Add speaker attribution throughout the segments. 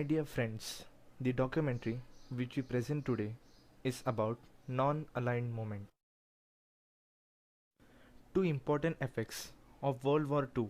Speaker 1: My dear friends, the documentary which we present today is about non-aligned movement. Two important effects of World War II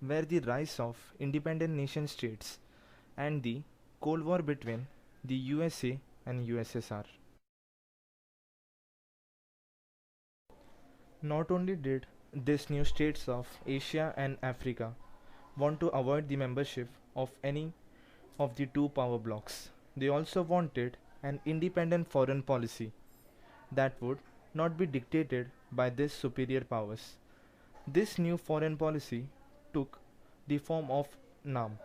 Speaker 1: were the rise of independent nation states and the Cold War between the USA and USSR. Not only did these new states of Asia and Africa want to avoid the membership of any of the two power blocs, they also wanted an independent foreign policy that would not be dictated by these superior powers. This new foreign policy took the form of NAM.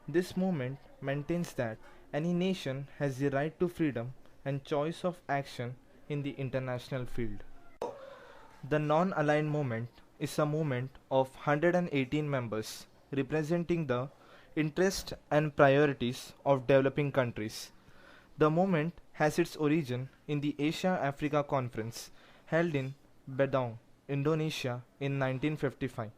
Speaker 1: This movement maintains that any nation has the right to freedom and choice of action in the international field. The non-aligned movement is a movement of 118 members representing the interests and priorities of developing countries. The movement has its origin in the Asia-Africa Conference held in Badung, Indonesia in 1955.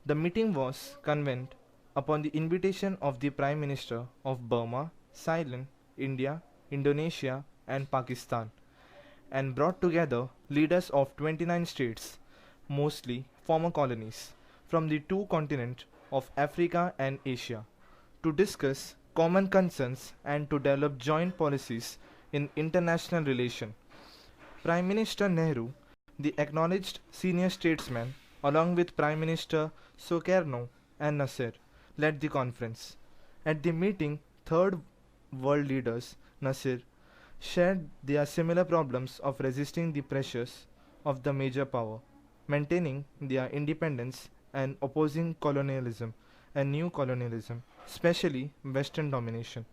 Speaker 1: The meeting was convened upon the invitation of the Prime Minister of Burma, Ceylon, India, Indonesia and Pakistan, and brought together leaders of 29 states, mostly former colonies, from the two continents of Africa and Asia, to discuss common concerns and to develop joint policies in international relations. Prime Minister Nehru, the acknowledged senior statesman, along with Prime Minister Sukarno and Nasser, led the conference. At the meeting, Third World leaders, Nasser, shared their similar problems of resisting the pressures of the major power, maintaining their independence and opposing colonialism and new colonialism, especially Western domination.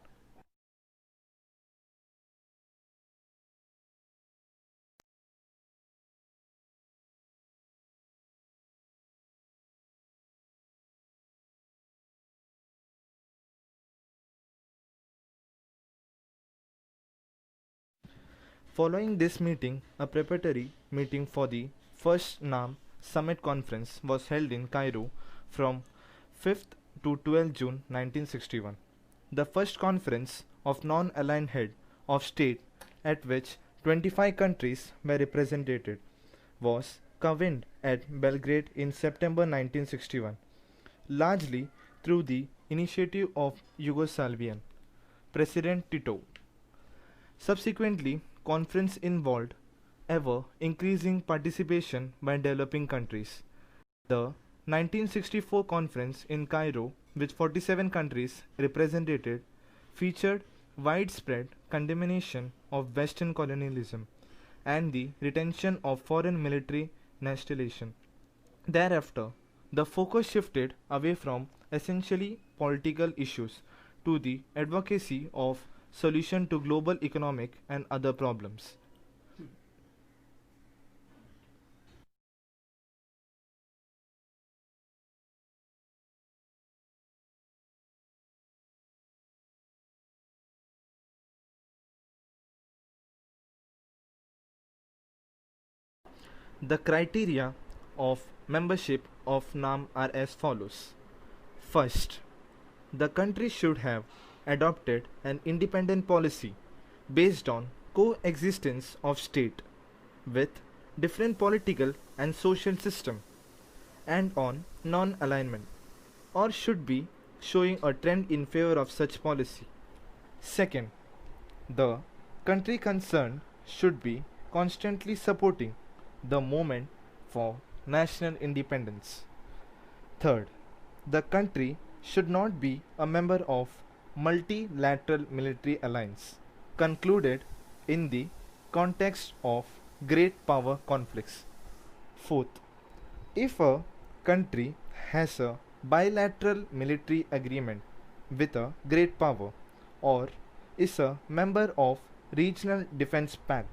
Speaker 1: Following this meeting, a preparatory meeting for the first NAM Summit Conference was held in Cairo from 5th to 12th June 1961. The first conference of non-aligned head of state at which 25 countries were represented was convened at Belgrade in September 1961, largely through the initiative of Yugoslavian President Tito. Subsequently, conference involved ever increasing participation by developing countries. The 1964 conference in Cairo, with 47 countries represented, featured widespread condemnation of Western colonialism and the retention of foreign military installation. Thereafter, the focus shifted away from essentially political issues to the advocacy of solution to global economic and other problems. The criteria of membership of NAM are as follows. First, the country should have adopted an independent policy based on coexistence of state with different political and social system and on non-alignment, or should be showing a trend in favor of such policy. Second, the country concerned should be constantly supporting the movement for national independence. Third, the country should not be a member of multilateral military alliance concluded in the context of great power conflicts. Fourth, if a country has a bilateral military agreement with a great power or is a member of regional defense pact,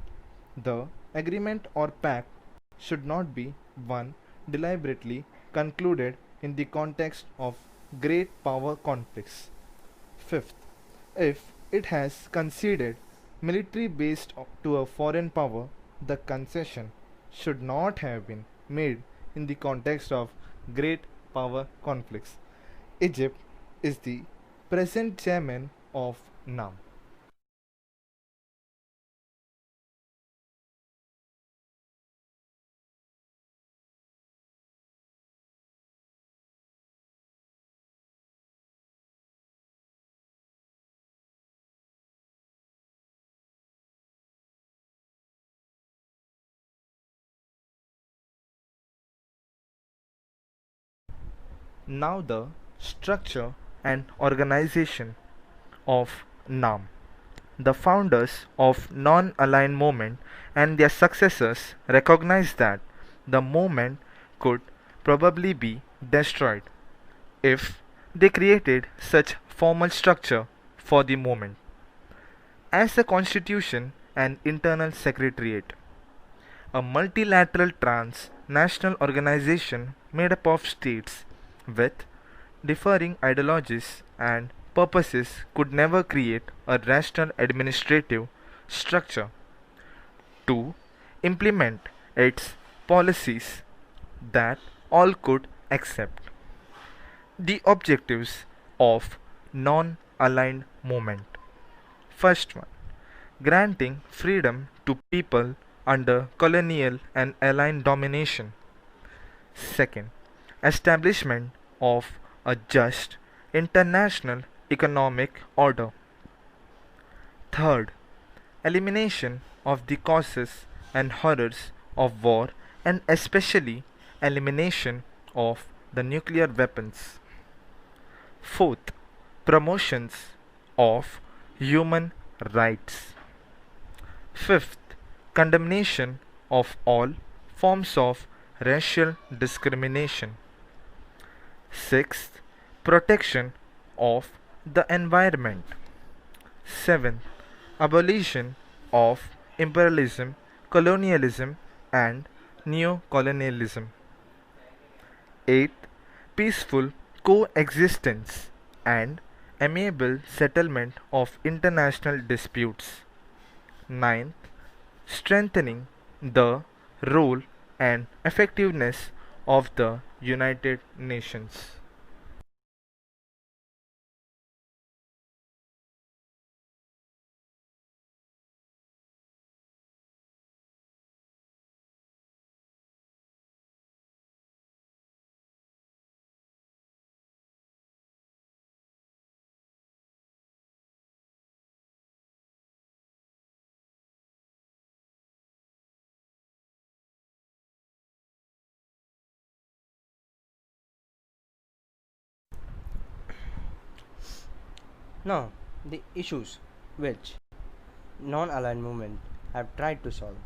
Speaker 1: the agreement or pact should not be one deliberately concluded in the context of great power conflicts. Fifth, if it has conceded military base to a foreign power, the concession should not have been made in the context of great power conflicts. Egypt is the present chairman of NAM. Now the structure and organization of NAM. The founders of non-aligned movement and their successors recognized that the movement could probably be destroyed if they created such formal structure for the movement as a constitution and internal secretariat, a multilateral transnational organization made up of states with differing ideologies and purposes could never create a rational administrative structure to implement its policies that all could accept. The objectives of non aligned movement. First one, granting freedom to people under colonial and allied domination. Second, establishment of a just international economic order. Third, elimination of the causes and horrors of war and especially elimination of the nuclear weapons. Fourth, promotions of human rights. Fifth, condemnation of all forms of racial discrimination. Sixth, protection of the environment. Seventh, abolition of imperialism, colonialism, and neo-colonialism. Eighth, peaceful coexistence and amiable settlement of international disputes. Ninth, strengthening the role and effectiveness of the United Nations.
Speaker 2: Now, the issues which non-aligned movement have tried to solve.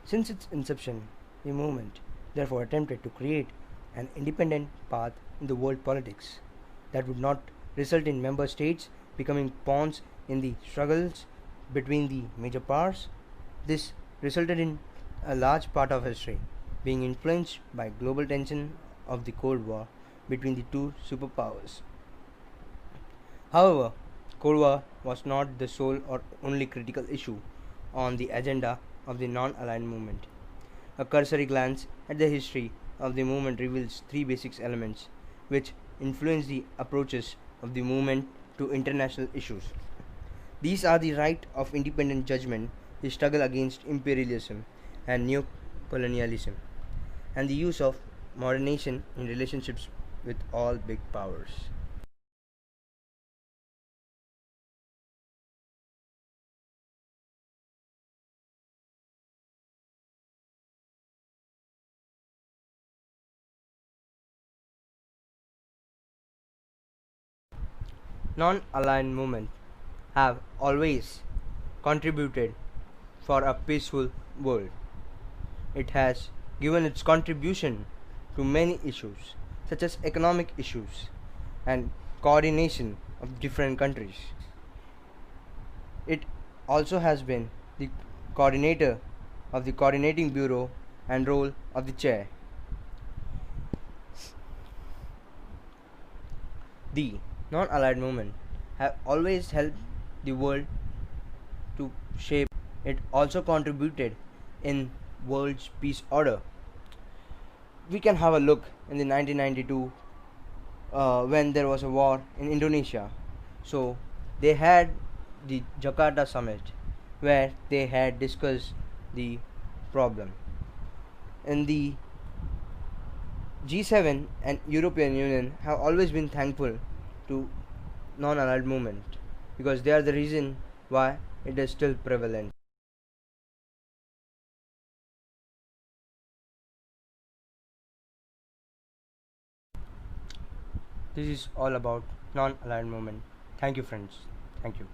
Speaker 2: Since its inception, the movement therefore attempted to create an independent path in the world politics that would not result in member states becoming pawns in the struggles between the major powers. This resulted in a large part of history being influenced by global tension of the Cold War between the two superpowers. However, Cold War was not the sole or only critical issue on the agenda of the non-aligned movement. A cursory glance at the history of the movement reveals three basic elements which influence the approaches of the movement to international issues. These are the right of independent judgment, the struggle against imperialism and neo-colonialism, and the use of moderation in relationships with all big powers. Non-aligned movements have always contributed for a peaceful world. It has given its contribution to many issues such as economic issues and coordination of different countries. It also has been the coordinator of the coordinating bureau and role of the chair. The non-allied movement have always helped the world to shape. It also contributed in world's peace order. We can have a look in the 1992 when there was a war in Indonesia. So They had the Jakarta summit where they had discussed the problem. In the G7 and European Union have always been thankful to non-aligned movement because they are the reason why it is still prevalent. This is all about non-aligned movement. Thank you, friends. Thank you.